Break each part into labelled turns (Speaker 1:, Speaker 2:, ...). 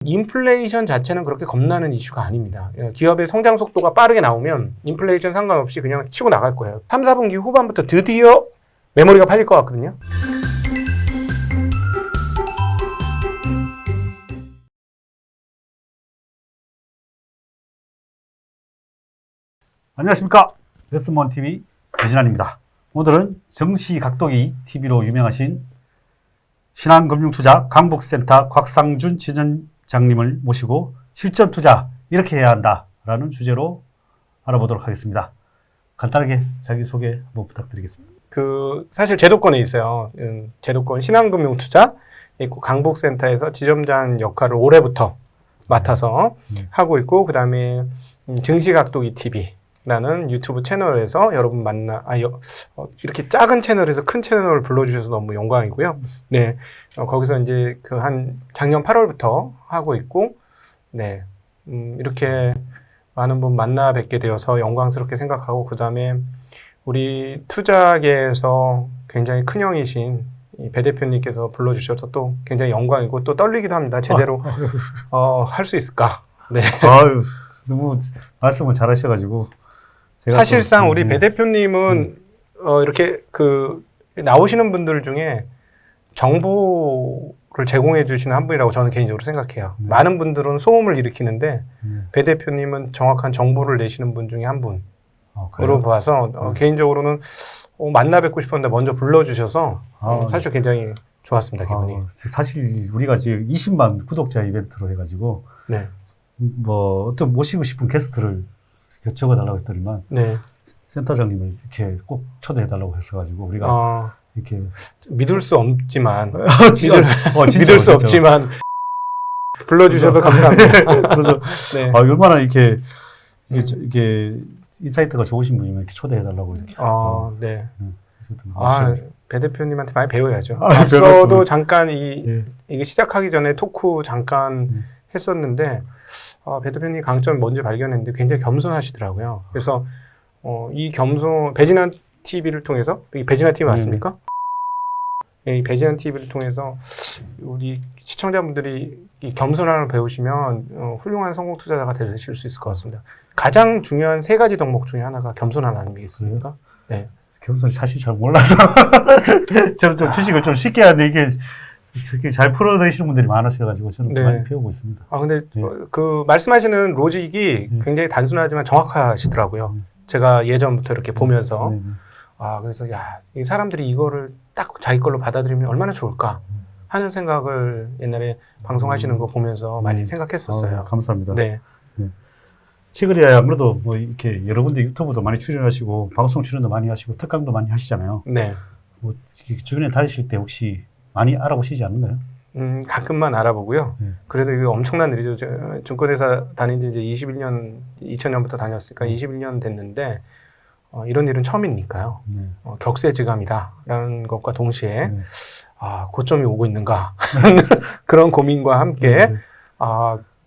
Speaker 1: 인플레이션 자체는 그렇게 겁나는 이슈가 아닙니다. 기업의 성장 속도가 빠르게 나오면 인플레이션 상관없이 그냥 치고 나갈 거예요. 3, 4분기 후반부터 드디어 메모리가 팔릴 것 같거든요.
Speaker 2: 안녕하십니까. 레슨몬TV 배진환입니다. 오늘은 정시각도기 TV로 유명하신 신한금융투자 강북센터 곽상준 지점장님을 모시고 실전투자 이렇게 해야 한다라는 주제로 알아보도록 하겠습니다. 간단하게 자기소개 한번 부탁드리겠습니다.
Speaker 1: 사실 제도권에 있어요. 제도권 신한금융투자 있고 강북센터에서 지점장 역할을 올해부터 맡아서 하고 있고, 그 다음에 증시각도기 TV라는 유튜브 채널에서 여러분 이렇게 작은 채널에서 큰 채널을 불러주셔서 너무 영광이고요. 네, 거기서 이제 작년 8월부터 하고 있고, 네, 이렇게 많은 분 만나 뵙게 되어서 영광스럽게 생각하고, 그 다음에 우리 투자계에서 굉장히 큰 형이신 이 배 대표님께서 불러주셔서 또 굉장히 영광이고 또 떨리기도 합니다. 제대로 할 수 있을까? 네.
Speaker 2: 아유, 너무 말씀을 잘하셔가지고 제가
Speaker 1: 사실상 우리 배 대표님은 이렇게 나오시는 분들 중에 정보를 제공해 주시는 한 분이라고 저는 개인적으로 생각해요.
Speaker 2: 네.
Speaker 1: 많은 분들은 소음을 일으키는데 배 대표님은 정확한 정보를 내시는 분 중에 한 분으로 봐서 개인적으로는 만나 뵙고 싶었는데 먼저 불러주셔서 사실 굉장히 좋았습니다. 기분이.
Speaker 2: 사실 우리가 지금 20만 구독자 이벤트로 해가지고
Speaker 1: 네.
Speaker 2: 뭐 어떤 모시고 싶은 게스트를 적어달라고 했더니만
Speaker 1: 네.
Speaker 2: 센터장님을 이렇게 꼭 초대해달라고 했어가지고 우리가 이렇게
Speaker 1: 믿을 수 없지만
Speaker 2: 믿을
Speaker 1: 수 없지만 불러주셔서 감사합니다.
Speaker 2: 그래서
Speaker 1: 네.
Speaker 2: 얼마나 이게 인사이트가 좋으신 분이면 이렇게 초대해달라고 이렇게.
Speaker 1: 네.
Speaker 2: 그래서
Speaker 1: 배 대표님한테 많이 배워야죠.
Speaker 2: 배웠습니다.
Speaker 1: 앞서도 잠깐 이게 시작하기 전에 토크 잠깐 했었는데 배 대표님 강점이 뭔지 발견했는데 굉장히 겸손하시더라고요. 그래서 이 겸손 배진환 TV를 통해서 이 배진환 TV 맞습니까? 이 배진환 TV를 통해서 우리 시청자분들이 이 겸손함을 배우시면 훌륭한 성공 투자자가 되실 수 있을 것 같습니다. 가장 중요한 3가지 덕목 중에 하나가 겸손함 아니겠습니까? 네.
Speaker 2: 겸손이 사실 잘 몰라서 저는 주식을 좀 쉽게 하는데 이게 잘 풀어내시는 분들이 많으셔가지고 저는 많이 배우고 있습니다.
Speaker 1: 근데 말씀하시는 로직이 굉장히 단순하지만 정확하시더라고요. 제가 예전부터 이렇게 보면서 그래서 이 사람들이 이거를 딱 자기 걸로 받아들이면 얼마나 좋을까 하는 생각을 옛날에 방송하시는 거 보면서 많이 생각했었어요.
Speaker 2: 감사합니다.
Speaker 1: 네.
Speaker 2: 최근에 아무래도 뭐 이렇게 여러 군데 유튜브도 많이 출연하시고 방송 출연도 많이 하시고 특강도 많이 하시잖아요.
Speaker 1: 네.
Speaker 2: 뭐 주변에 다니실 때 혹시 많이 알아보시지 않는가요?
Speaker 1: 가끔만 알아보고요. 그래도 이게 엄청난 일이죠. 증권회사 다닌 지 이제 2000년부터 다녔으니까 21년 됐는데 이런 일은 처음이니까요. 격세지감이다라는 것과 동시에 고점이 오고 있는가 그런 고민과 함께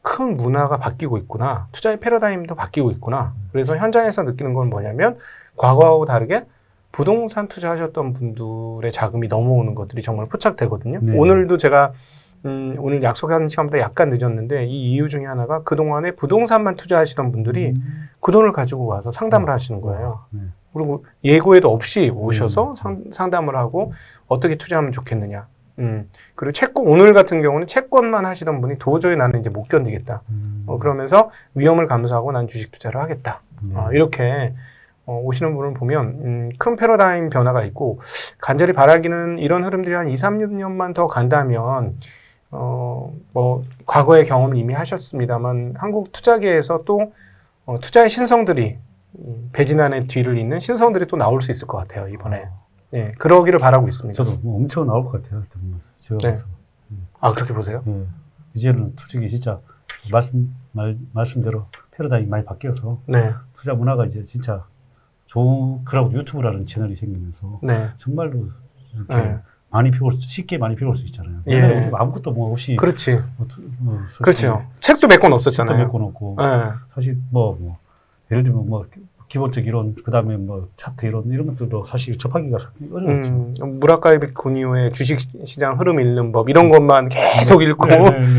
Speaker 1: 큰 문화가 바뀌고 있구나. 투자의 패러다임도 바뀌고 있구나. 그래서 현장에서 느끼는 건 뭐냐면 과거하고 다르게 부동산 투자하셨던 분들의 자금이 넘어오는 것들이 정말 포착되거든요. 오늘도 제가 오늘 약속한 시간보다 약간 늦었는데 이 이유 중에 하나가 그동안에 부동산만 투자하시던 분들이 그 돈을 가지고 와서 상담을 하시는 거예요. 그리고 예고에도 없이 오셔서 상담을 하고 어떻게 투자하면 좋겠느냐. 그리고 채권, 오늘 같은 경우는 채권만 하시던 분이 도저히 나는 이제 못 견디겠다. 그러면서 위험을 감수하고 난 주식 투자를 하겠다. 이렇게 오시는 분을 보면 큰 패러다임 변화가 있고, 간절히 바라기는 이런 흐름들이 한 2, 3년만 더 간다면 뭐 과거의 경험을 이미 하셨습니다만 한국 투자계에서 또 투자의 신성들이 배진환의 뒤를 잇는 신성들이 또 나올 수 있을 것 같아요, 이번에. 네, 그러기를 바라고 있습니다.
Speaker 2: 저도 뭐 엄청 나올 것 같아요. 제가 봐서.
Speaker 1: 그렇게 보세요?
Speaker 2: 이제는 솔직히 진짜 말씀대로 패러다임이 많이 바뀌어서 투자 문화가 이제 진짜 그러고 유튜브라는 채널이 생기면서 정말로 이렇게 쉽게 많이 배울 수 있잖아요. 옛날에 아무것도 뭐 없이.
Speaker 1: 그렇지. 그렇죠. 책도 몇 권 없었잖아요.
Speaker 2: 책도 몇 권 없고. 사실 예를 들면 기본적 이론, 그 다음에 뭐 차트 이론 이런 것들도 사실 접하기가 상당히 어려웠죠.
Speaker 1: 무라카미 군이후의 주식시장 흐름 읽는 법 이런 것만 계속 읽고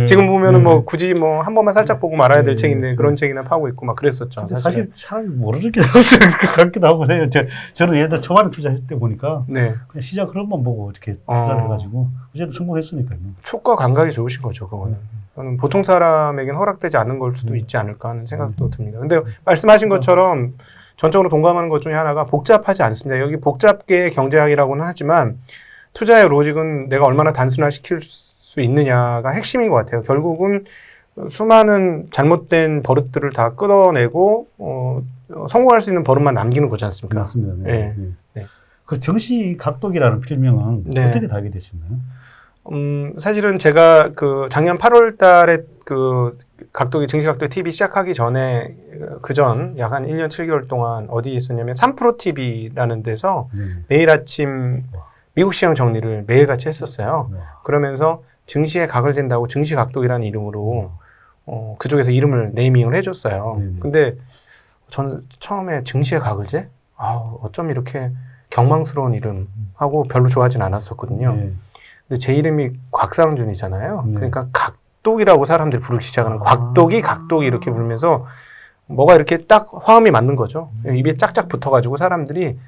Speaker 1: 지금 보면은
Speaker 2: 네.
Speaker 1: 뭐 굳이 뭐 한 번만 살짝 보고 말아야 될
Speaker 2: 네.
Speaker 1: 책인데 그런 책이나 파고 있고 막 그랬었죠.
Speaker 2: 근데 사실 잘 모르는 게 나왔을 것 같기도 하고 해요. 저는 예전에 초반에 투자했을 때 보니까
Speaker 1: 네.
Speaker 2: 그냥 시장 흐름만 보고 이렇게 투자를 해가지고 어쨌든 성공했으니까요.
Speaker 1: 촉과 감각이 좋으신 거죠, 그거는. 저는 보통 사람에겐 허락되지 않는 걸 수도 있지 않을까 하는 생각도 듭니다. 근데 말씀하신 것처럼 전적으로 동감하는 것 중에 하나가 복잡하지 않습니다. 여기 복잡계 경제학이라고는 하지만 투자의 로직은 내가 얼마나 단순화시킬 수 있느냐가 핵심인 것 같아요. 결국은 수많은 잘못된 버릇들을 다 끌어내고 성공할 수 있는 버릇만 남기는 거지 않습니까?
Speaker 2: 맞습니다. 네.
Speaker 1: 네.
Speaker 2: 네.
Speaker 1: 네.
Speaker 2: 그 정시각독이라는 필명은
Speaker 1: 네.
Speaker 2: 어떻게 달게 되셨나요?
Speaker 1: 사실은 제가 그 작년 8월 달에 그 정시각도기 TV 시작하기 전에 그전 약 한 1년 7개월 동안 어디에 있었냐면 3프로 TV라는 데서 매일 아침 미국 시장 정리를 매일같이 했었어요. 그러면서 증시에 각을 댄다고 증시각독이라는 이름으로 그쪽에서 이름을 네이밍을 해줬어요. 근데 저는 처음에 증시에 각을 재? 어쩜 이렇게 경망스러운 이름 하고 별로 좋아하진 않았었거든요. 근데 제 이름이 곽상준이잖아요. 그러니까 각독이라고 사람들이 부르기 시작하는 각독이 이렇게 부르면서 뭐가 이렇게 딱 화음이 맞는 거죠. 입에 짝짝 붙어가지고 사람들이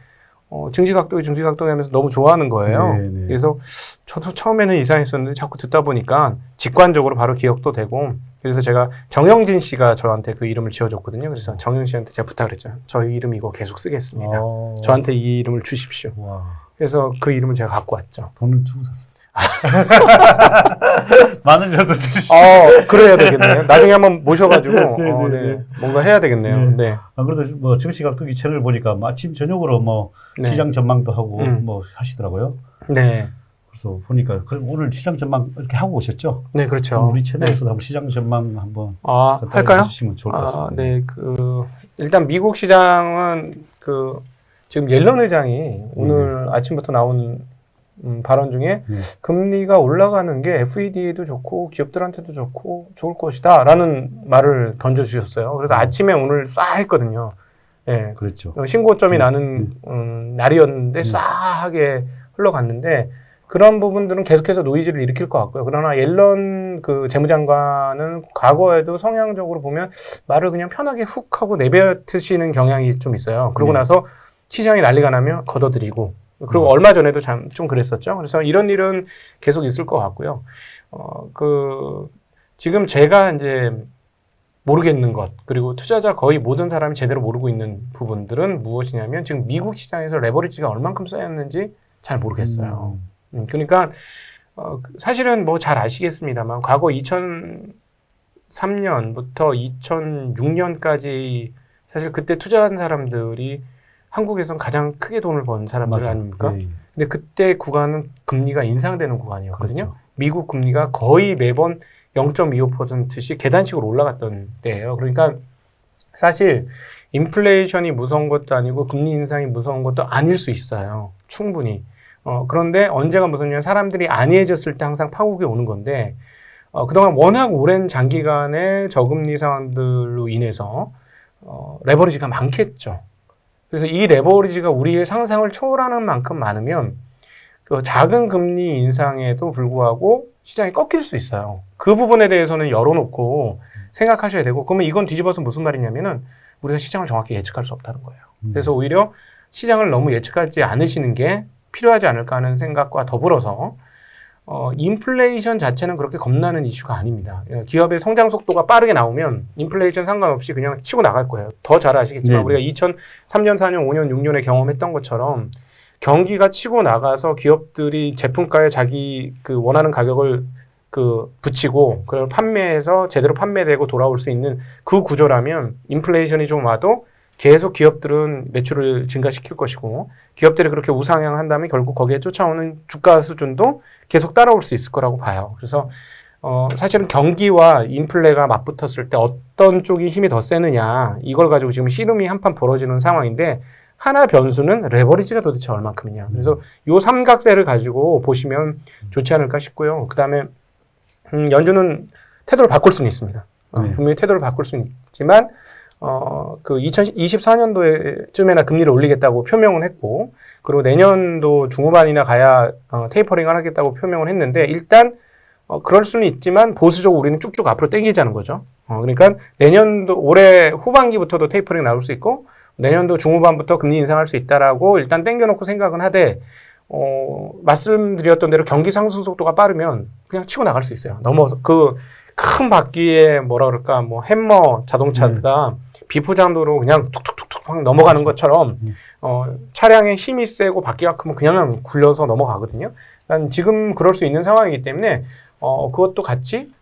Speaker 1: 증시각독이 하면서 너무 좋아하는 거예요. 그래서 저도 처음에는 이상했었는데 자꾸 듣다 보니까 직관적으로 바로 기억도 되고 그래서 제가 정영진 씨가 저한테 그 이름을 지어줬거든요. 그래서 정영진 씨한테 제가 부탁을 했죠. 저희 이름 이거 계속 쓰겠습니다. 저한테 이 이름을 주십시오. 그래서 그 이름을 제가 갖고 왔죠.
Speaker 2: 돈은 주고 샀어요. 많으려도 드리시죠.
Speaker 1: 그래야 되겠네요. 나중에 한번 모셔가지고 뭔가 해야 되겠네요. 네.
Speaker 2: 그래도 뭐 정시각독이 채널 보니까 아침 저녁으로 뭐 시장 전망도 하고 뭐 하시더라고요.
Speaker 1: 네.
Speaker 2: 그래서 보니까 오늘 시장 전망 이렇게 하고 오셨죠?
Speaker 1: 네, 그렇죠.
Speaker 2: 우리 채널에서도 한번 시장 전망 한번
Speaker 1: 할까요?
Speaker 2: 해주시면 좋을 것 같습니다.
Speaker 1: 네, 일단 미국 시장은 지금 옐런 의장이 오늘 아침부터 나온 발언 중에 금리가 올라가는 게 FED에도 좋고 기업들한테도 좋고 좋을 것이다 라는 말을 던져주셨어요. 그래서 아침에 오늘 싹 했거든요. 네.
Speaker 2: 그렇죠.
Speaker 1: 신고점이 나는 날이었는데 싸하게 흘러갔는데 그런 부분들은 계속해서 노이즈를 일으킬 것 같고요. 그러나 옐런 그 재무장관은 과거에도 성향적으로 보면 말을 그냥 편하게 훅 하고 내뱉으시는 경향이 좀 있어요. 그러고 나서 시장이 난리가 나면 걷어들이고 그리고 얼마 전에도 좀 그랬었죠. 그래서 이런 일은 계속 있을 것 같고요. 지금 제가 이제 모르겠는 것, 그리고 투자자 거의 모든 사람이 제대로 모르고 있는 부분들은 무엇이냐면 지금 미국 시장에서 레버리지가 얼만큼 쌓였는지 잘 모르겠어요. 그러니까 사실은 뭐 잘 아시겠습니다만 과거 2003년부터 2006년까지 사실 그때 투자한 사람들이 한국에선 가장 크게 돈을 번 사람들
Speaker 2: 맞아요.
Speaker 1: 아닙니까? 근데 그때 구간은 금리가 인상되는 구간이었거든요. 그렇죠. 미국 금리가 거의 매번 0.25%씩 계단식으로 올라갔던 때예요. 그러니까 사실 인플레이션이 무서운 것도 아니고 금리 인상이 무서운 것도 아닐 수 있어요. 충분히. 그런데 언제가 무섭냐면 사람들이 안이해졌을 때 항상 파국이 오는 건데 그동안 워낙 오랜 장기간의 저금리 상황들로 인해서 레버리지가 많겠죠. 그래서 이 레버리지가 우리의 상상을 초월하는 만큼 많으면 그 작은 금리 인상에도 불구하고 시장이 꺾일 수 있어요. 그 부분에 대해서는 열어놓고 생각하셔야 되고 그러면 이건 뒤집어서 무슨 말이냐면은 우리가 시장을 정확히 예측할 수 없다는 거예요. 그래서 오히려 시장을 너무 예측하지 않으시는 게 필요하지 않을까 하는 생각과 더불어서 인플레이션 자체는 그렇게 겁나는 이슈가 아닙니다. 기업의 성장 속도가 빠르게 나오면 인플레이션 상관없이 그냥 치고 나갈 거예요. 더 잘 아시겠지만 우리가 2003년, 4년, 5년, 6년에 경험했던 것처럼 경기가 치고 나가서 기업들이 제품가에 자기 그 원하는 가격을 붙이고 그걸 판매해서 제대로 판매되고 돌아올 수 있는 그 구조라면 인플레이션이 좀 와도 계속 기업들은 매출을 증가시킬 것이고 기업들이 그렇게 우상향한다면 결국 거기에 쫓아오는 주가 수준도 계속 따라올 수 있을 거라고 봐요. 그래서 사실은 경기와 인플레가 맞붙었을 때 어떤 쪽이 힘이 더 세느냐 이걸 가지고 지금 씨름이 한판 벌어지는 상황인데 하나 변수는 레버리지가 도대체 얼만큼이냐. 그래서 요 삼각대를 가지고 보시면 좋지 않을까 싶고요. 그 다음에 연준은 태도를 바꿀 수는 있습니다. 분명히 태도를 바꿀 수는 있지만 그 2024년도에쯤에나 금리를 올리겠다고 표명을 했고, 그리고 내년도 중후반이나 가야 테이퍼링을 하겠다고 표명을 했는데, 일단 그럴 수는 있지만 보수적으로 우리는 쭉쭉 앞으로 당기자는 거죠. 그러니까 내년도 올해 후반기부터도 테이퍼링 나올 수 있고, 내년도 중후반부터 금리 인상할 수 있다라고 일단 당겨놓고 생각은 하되, 말씀드렸던 대로 경기 상승 속도가 빠르면 그냥 치고 나갈 수 있어요. 넘어서 그 큰 바퀴에 뭐라 그럴까, 뭐 햄머 자동차가 비포장도로 그냥 툭툭툭툭 확 넘어가는 것처럼 차량의 힘이 세고 바퀴가 크면 그냥 굴려서 넘어가거든요. 그러니까 지금 그럴 수 있는 상황이기 때문에 그것도 같이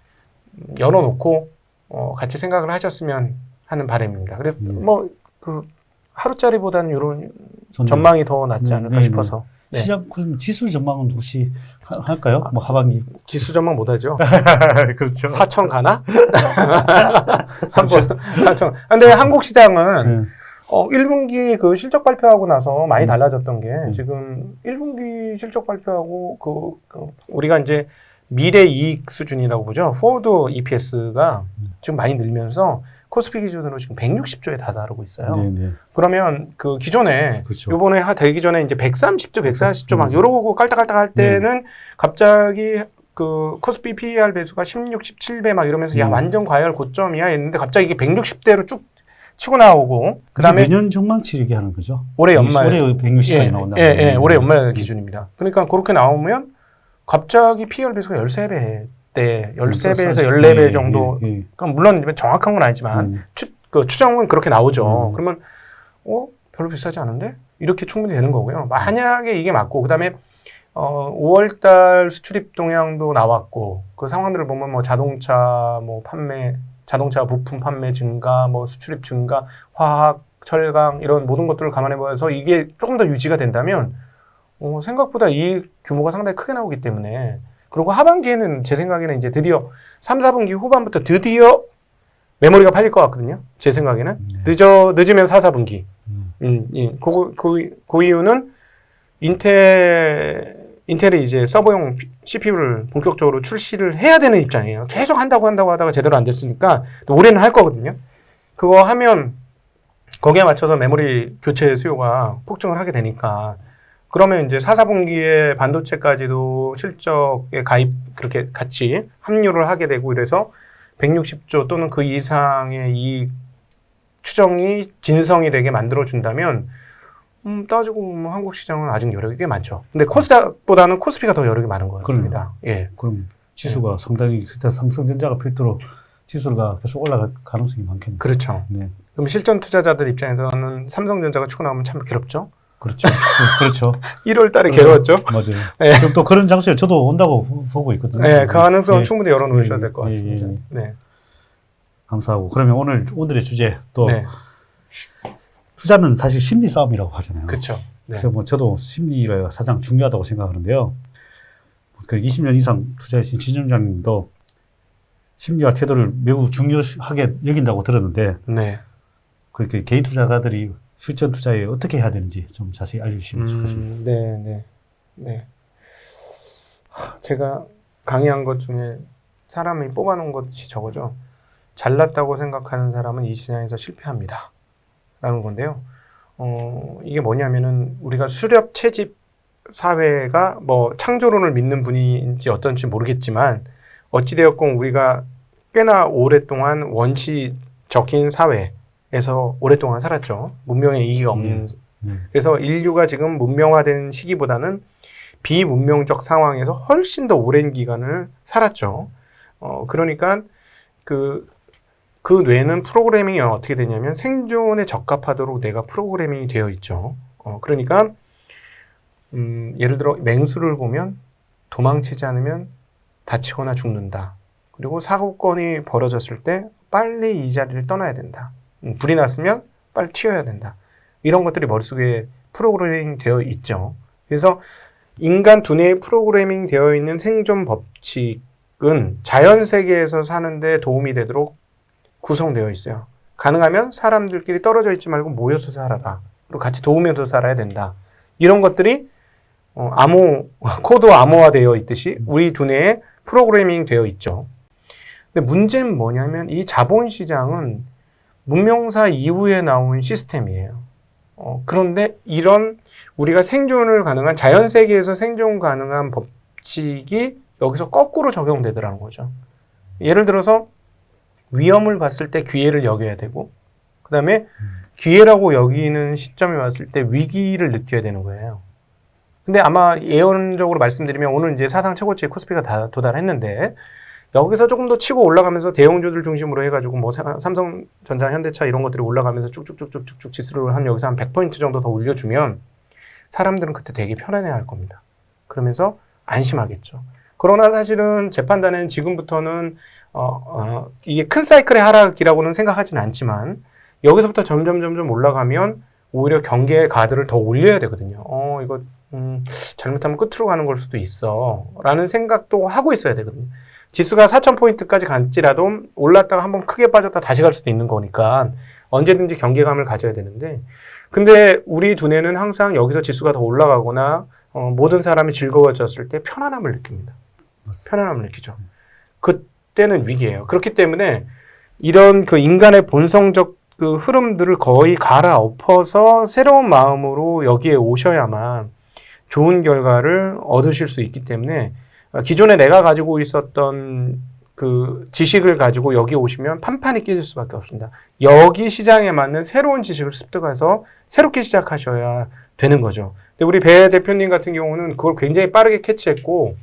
Speaker 1: 열어놓고 같이 생각을 하셨으면 하는 바람입니다. 그래서 뭐 그 하루짜리보다는 이런 전망이 더 낫지 않을까 싶어서. 네.
Speaker 2: 시장 그럼 지수 전망은 혹시 할까요? 뭐 하반기
Speaker 1: 지수 전망 못하죠.
Speaker 2: 그렇죠.
Speaker 1: 4천 가나? 4천. 근데 한국 시장은 1분기 그 실적 발표하고 나서 많이 달라졌던 게 지금 1분기 실적 발표하고 우리가 이제 미래 이익 수준이라고 보죠. 포워드 EPS가 지금 많이 늘면서 코스피 기준으로 지금 160조에 다다르고 있어요.
Speaker 2: 네네.
Speaker 1: 그러면 그 기존에
Speaker 2: 그렇죠.
Speaker 1: 요번에 되기 전에 이제 130조, 140조 막 요러고 깔딱깔딱 할 때는 갑자기 그 코스피 PER 배수가 16, 17배 막 이러면서 야 완전 과열 고점이야 했는데 갑자기 이게 160대로 쭉 치고 나오고 그다음에
Speaker 2: 내년 전망치 얘기하는 거죠.
Speaker 1: 올해 연말
Speaker 2: 올해 160까지 나온다.
Speaker 1: 올해 연말 기준입니다. 그러니까 그렇게 나오면 갑자기 PER 배수가 13배 때 13배에서 14배 정도. 그러니까 물론 정확한 건 아니지만 추정은 그렇게 나오죠. 그러면 별로 비싸지 않은데? 이렇게 충분히 되는 거고요. 만약에 이게 맞고 그다음에 5월달 수출입 동향도 나왔고 그 상황들을 보면 뭐 자동차 뭐 판매, 자동차 부품 판매 증가, 뭐 수출입 증가, 화학, 철강 이런 모든 것들을 감안해 보아서 이게 조금 더 유지가 된다면 생각보다 이 규모가 상당히 크게 나오기 때문에 그리고 하반기에는 제 생각에는 이제 드디어 3, 4분기 후반부터 드디어 메모리가 팔릴 것 같거든요. 제 생각에는. 늦으면 4, 4분기. 그 이유는 인텔이 이제 서버용 CPU를 본격적으로 출시를 해야 되는 입장이에요. 계속 한다고 하다가 제대로 안 됐으니까 올해는 할 거거든요. 그거 하면 거기에 맞춰서 메모리 교체 수요가 폭증을 하게 되니까 그러면 이제 4, 4분기에 반도체까지도 실적에 그렇게 같이 합류를 하게 되고 이래서 160조 또는 그 이상의 이 추정이 진성이 되게 만들어준다면 따지고 보면 한국 시장은 아직 여력이 꽤 많죠. 근데 코스닥보다는 코스피가 더 여력이 많은 것 같습니다. 예.
Speaker 2: 그럼 지수가 상당히 그때 삼성전자가 필두로 지수가 계속 올라갈 가능성이 많겠네요.
Speaker 1: 그렇죠. 네. 그럼 실전 투자자들 입장에서는 삼성전자가 치고 나오면 참 괴롭죠.
Speaker 2: 그렇죠. 그렇죠.
Speaker 1: 1월 달에 괴로웠죠.
Speaker 2: 맞아요.
Speaker 1: 네.
Speaker 2: 그럼 또 그런 장소에 저도 온다고 보고 있거든요.
Speaker 1: 네, 그 가능성은 충분히 열어놓으셔야 될 것 같습니다. 네.
Speaker 2: 감사하고. 그러면 오늘의 주제 또 투자는 사실 심리 싸움이라고 하잖아요.
Speaker 1: 그렇죠. 네.
Speaker 2: 그래서 뭐 저도 심리가 가장 중요하다고 생각하는데요. 그 20년 이상 투자하신 진영장님도 심리와 태도를 매우 중요하게 여긴다고 들었는데,
Speaker 1: 네.
Speaker 2: 그렇게 개인 투자가들이 실전 투자에 어떻게 해야 되는지 좀 자세히 알려주시면 좋겠습니다.
Speaker 1: 네. 제가 강의한 것 중에 사람이 뽑아놓은 것이 저거죠. 잘났다고 생각하는 사람은 이 시장에서 실패합니다. 라는 건데요. 이게 뭐냐면은 우리가 수렵 채집 사회가 뭐 창조론을 믿는 분인지 어떤지 모르겠지만 어찌되었건 우리가 꽤나 오랫동안 원시 적인 사회에서 오랫동안 살았죠. 문명의 이기가 없는. 그래서 인류가 지금 문명화된 시기보다는 비문명적 상황에서 훨씬 더 오랜 기간을 살았죠. 그러니까 그 뇌는 프로그래밍이 어떻게 되냐면 생존에 적합하도록 뇌가 프로그래밍이 되어 있죠. 그러니까 예를 들어 맹수를 보면 도망치지 않으면 다치거나 죽는다. 그리고 사고건이 벌어졌을 때 빨리 이 자리를 떠나야 된다. 불이 났으면 빨리 튀어야 된다. 이런 것들이 머릿속에 프로그래밍 되어 있죠. 그래서 인간 두뇌에 프로그래밍 되어 있는 생존 법칙은 자연 세계에서 사는데 도움이 되도록 구성되어 있어요. 가능하면 사람들끼리 떨어져 있지 말고 모여서 살아라. 그리고 같이 도우면서 살아야 된다. 이런 것들이 코드 암호화되어 있듯이 우리 두뇌에 프로그래밍 되어 있죠. 근데 문제는 뭐냐면 이 자본시장은 문명사 이후에 나온 시스템이에요. 그런데 이런 우리가 생존을 가능한 자연 세계에서 생존 가능한 법칙이 여기서 거꾸로 적용되더라는 거죠. 예를 들어서 위험을 봤을 때 기회를 여겨야 되고, 그 다음에 기회라고 여기는 시점에 왔을 때 위기를 느껴야 되는 거예요. 근데 아마 예언적으로 말씀드리면 오늘 이제 사상 최고치의 코스피가 다 도달했는데 여기서 조금 더 치고 올라가면서 대형주들 중심으로 해가지고 뭐 삼성전자, 현대차 이런 것들이 올라가면서 쭉쭉쭉쭉쭉 지수를 한 여기서 한 100포인트 정도 더 올려주면 사람들은 그때 되게 편안해할 겁니다. 그러면서 안심하겠죠. 그러나 사실은 제 판단은 지금부터는 이게 큰 사이클의 하락이라고는 생각하지는 않지만 여기서부터 점점 올라가면 오히려 경계의 가드를 더 올려야 되거든요. 이거 잘못하면 끝으로 가는 걸 수도 있어 라는 생각도 하고 있어야 되거든요. 지수가 4,000포인트까지 갈지라도 올랐다가 한번 크게 빠졌다 다시 갈 수도 있는 거니까 언제든지 경계감을 가져야 되는데, 근데 우리 두뇌는 항상 여기서 지수가 더 올라가거나 모든 사람이 즐거워졌을 때 편안함을 느낍니다.
Speaker 2: 맞습니다.
Speaker 1: 편안함을 느끼죠. 그때는 위기예요. 그렇기 때문에 이런 그 인간의 본성적 그 흐름들을 거의 갈아엎어서 새로운 마음으로 여기에 오셔야만 좋은 결과를 얻으실 수 있기 때문에 기존에 내가 가지고 있었던 그 지식을 가지고 여기 오시면 판판이 깨질 수밖에 없습니다. 여기 시장에 맞는 새로운 지식을 습득해서 새롭게 시작하셔야 되는 거죠. 근데 우리 배 대표님 같은 경우는 그걸 굉장히 빠르게 캐치했고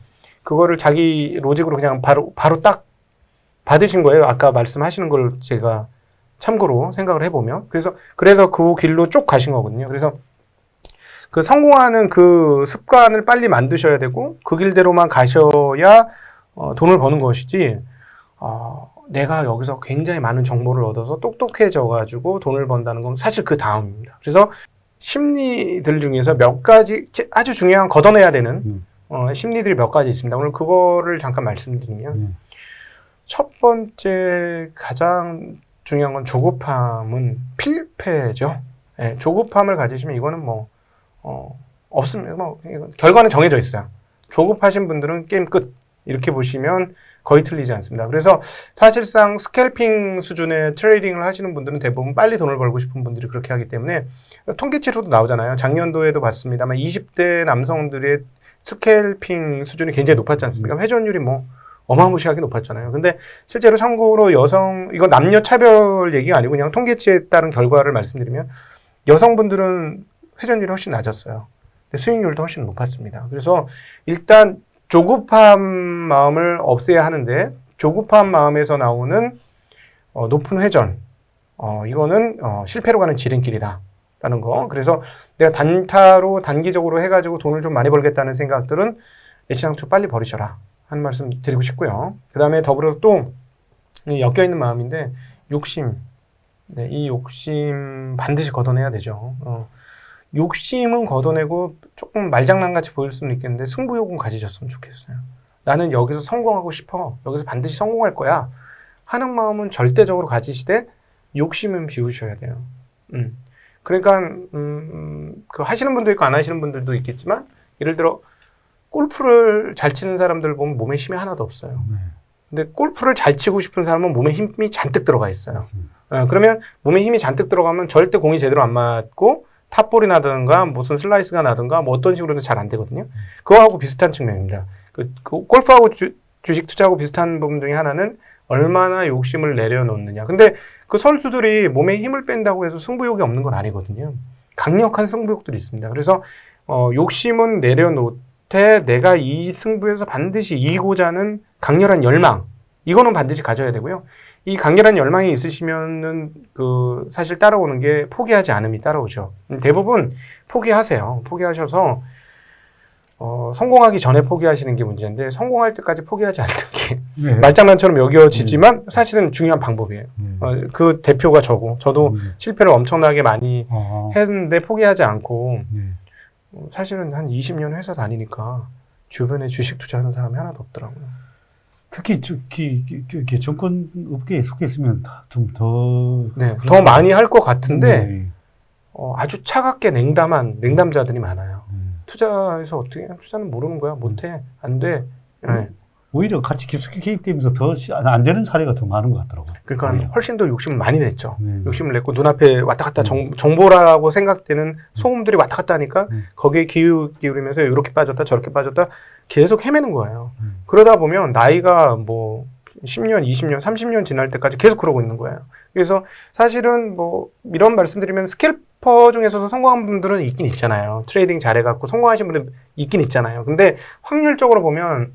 Speaker 1: 그거를 자기 로직으로 그냥 바로 딱 받으신 거예요. 아까 말씀하시는 걸 제가 참고로 생각을 해보면. 그래서 그 길로 쭉 가신 거거든요. 그래서 그 성공하는 그 습관을 빨리 만드셔야 되고 그 길대로만 가셔야 돈을 버는 것이지 내가 여기서 굉장히 많은 정보를 얻어서 똑똑해져 가지고 돈을 번다는 건 사실 그 다음입니다. 그래서 심리들 중에서 몇 가지 아주 중요한 걷어내야 되는 심리들이 몇 가지 있습니다. 오늘 그거를 잠깐 말씀드리면 첫 번째 가장 중요한 건 조급함은 필패죠. 네, 조급함을 가지시면 이거는 없습니다. 결과는 정해져 있어요. 조급하신 분들은 게임 끝. 이렇게 보시면 거의 틀리지 않습니다. 그래서 사실상 스캘핑 수준의 트레이딩을 하시는 분들은 대부분 빨리 돈을 벌고 싶은 분들이 그렇게 하기 때문에 통계치로도 나오잖아요. 작년도에도 봤습니다만 20대 남성들의 스캘핑 수준이 굉장히 높았지 않습니까? 회전율이 어마무시하게 높았잖아요. 근데 실제로 참고로 이건 남녀 차별 얘기가 아니고 그냥 통계치에 따른 결과를 말씀드리면 여성분들은 회전율이 훨씬 낮았어요. 근데 수익률도 훨씬 높았습니다. 그래서 일단 조급한 마음을 없애야 하는데 조급한 마음에서 나오는 높은 회전 이거는 실패로 가는 지름길이다라는 거. 그래서 내가 단타로 단기적으로 해가지고 돈을 좀 많이 벌겠다는 생각들은 애시당초 빨리 버리셔라 하는 말씀 드리고 싶고요. 그 다음에 더불어 또 엮여있는 마음인데 욕심. 네, 이 욕심 반드시 걷어내야 되죠. 욕심은 걷어내고 조금 말장난같이 보일 수는 있겠는데 승부욕은 가지셨으면 좋겠어요. 나는 여기서 성공하고 싶어. 여기서 반드시 성공할 거야. 하는 마음은 절대적으로 가지시되 욕심은 비우셔야 돼요. 그러니까 그 하시는 분도 있고 안 하시는 분들도 있겠지만 예를 들어 골프를 잘 치는 사람들 보면 몸에 힘이 하나도 없어요. 근데 골프를 잘 치고 싶은 사람은 몸에 힘이 잔뜩 들어가 있어요. 그러면 몸에 힘이 잔뜩 들어가면 절대 공이 제대로 안 맞고 탑볼이 나든가 무슨 슬라이스가 나든가 어떤 식으로도 잘 안 되거든요. 그거하고 비슷한 측면입니다. 그 골프하고 주식 투자하고 비슷한 부분 중에 하나는 얼마나 욕심을 내려놓느냐. 근데 그 선수들이 몸에 힘을 뺀다고 해서 승부욕이 없는 건 아니거든요. 강력한 승부욕들이 있습니다. 그래서 욕심은 내려놓되 내가 이 승부에서 반드시 이기고자 하는 강렬한 열망, 이거는 반드시 가져야 되고요. 이 강렬한 열망이 있으시면은 사실 따라오는 게 포기하지 않음이 따라오죠. 대부분 포기하세요. 포기하셔서 성공하기 전에 포기하시는 게 문제인데 성공할 때까지 포기하지 않는 게 말장난처럼 여겨지지만 사실은 중요한 방법이에요. 그 대표가 저도 실패를 엄청나게 많이 했는데 포기하지 않고 사실은 한 20년 회사 다니니까 주변에 주식 투자하는 사람이 하나도 없더라고요.
Speaker 2: 특히 정권 업계에 속해 있으면 좀
Speaker 1: 더 많이 할 것 같은데 아주 차갑게 냉담한 냉담자들이 많아요. 투자에서 어떻게 투자는 모르는 거야, 못해, 안 돼.
Speaker 2: 오히려 같이 깊숙이 개입되면서 더 안 되는 사례가 더 많은 것 같더라고요.
Speaker 1: 그러니까
Speaker 2: 오히려.
Speaker 1: 훨씬 더 욕심을 많이 냈죠.
Speaker 2: 네.
Speaker 1: 욕심을 냈고 눈앞에 왔다 갔다 정보라고 생각되는 소음들이 왔다 갔다 하니까 거기에 기울이면서 이렇게 빠졌다 저렇게 빠졌다 계속 헤매는 거예요. 그러다 보면 나이가 뭐 10년, 20년, 30년 지날 때까지 계속 그러고 있는 거예요. 그래서 사실은 뭐 이런 말씀드리면 스캘퍼 중에서도 성공한 분들은 있긴 있잖아요. 트레이딩 잘해갖고 성공하신 분들 있긴 있잖아요. 근데 확률적으로 보면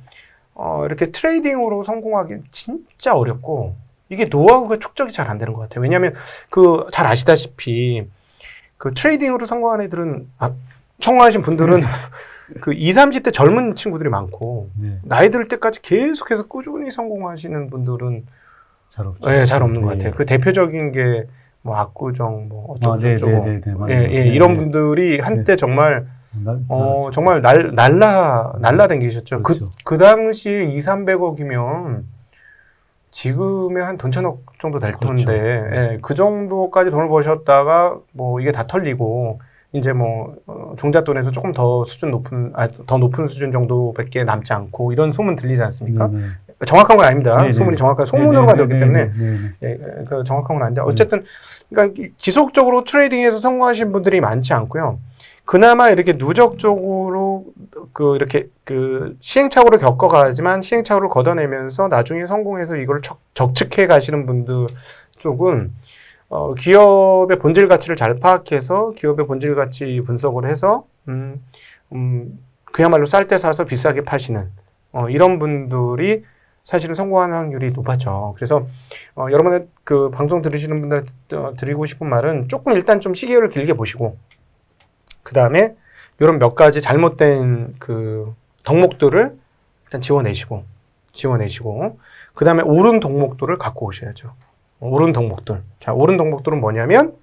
Speaker 1: 이렇게 트레이딩으로 성공하기 진짜 어렵고 이게 노하우가 축적이 잘 안 되는 것 같아요. 왜냐하면 그 잘 아시다시피 그 트레이딩으로 성공한 애들은 성공하신 분들은 그 20, 30대 젊은 친구들이 많고
Speaker 2: 네.
Speaker 1: 나이 들 때까지 계속해서 꾸준히 성공하시는 분들은
Speaker 2: 잘 없죠.
Speaker 1: 네, 잘 없는 것
Speaker 2: 네.
Speaker 1: 같아요. 그 대표적인 게 뭐 압구정 뭐 어쩌고
Speaker 2: 네,
Speaker 1: 저쩌고
Speaker 2: 네, 네, 네, 맞아요.
Speaker 1: 예,
Speaker 2: 네,
Speaker 1: 이런
Speaker 2: 네.
Speaker 1: 분들이 한때 정말
Speaker 2: 그렇죠.
Speaker 1: 정말 날라다니셨죠.
Speaker 2: 그렇죠.
Speaker 1: 그 당시에 2, 300억이면 지금의 한 돈 천억 정도 될
Speaker 2: 그렇죠.
Speaker 1: 텐데, 예, 그 정도까지 돈을 버셨다가 뭐 이게 다 털리고 이제 뭐 종잣돈에서 조금 더 더 높은 수준 정도밖에 남지 않고 이런 소문 들리지 않습니까?
Speaker 2: 네, 네.
Speaker 1: 정확한 건 아닙니다.
Speaker 2: 네, 네.
Speaker 1: 소문이 정확한
Speaker 2: 네,
Speaker 1: 소문으로만
Speaker 2: 네,
Speaker 1: 들었기
Speaker 2: 네,
Speaker 1: 때문에
Speaker 2: 네, 네.
Speaker 1: 예, 그 정확한 건 아닌데 어쨌든 그러니까 지속적으로 트레이딩에서 성공하신 분들이 많지 않고요. 그나마 이렇게 누적적으로 이렇게 시행착오를 겪어가지만 시행착오를 걷어내면서 나중에 성공해서 이걸 적측해 가시는 분들 쪽은 기업의 본질 가치를 잘 파악해서 기업의 본질 가치 분석을 해서 그야말로 쌀 때 사서 비싸게 파시는 이런 분들이 사실은 성공하는 확률이 높았죠. 그래서 여러분의 그 방송 들으시는 분들 드리고 싶은 말은 조금 일단 좀 시계를 길게 보시고 그 다음에 이런 몇 가지 잘못된 그 덕목들을 일단 지워내시고 그 다음에 옳은 덕목들을 갖고 오셔야죠. 옳은 덕목들. 자, 옳은 덕목들은 뭐냐면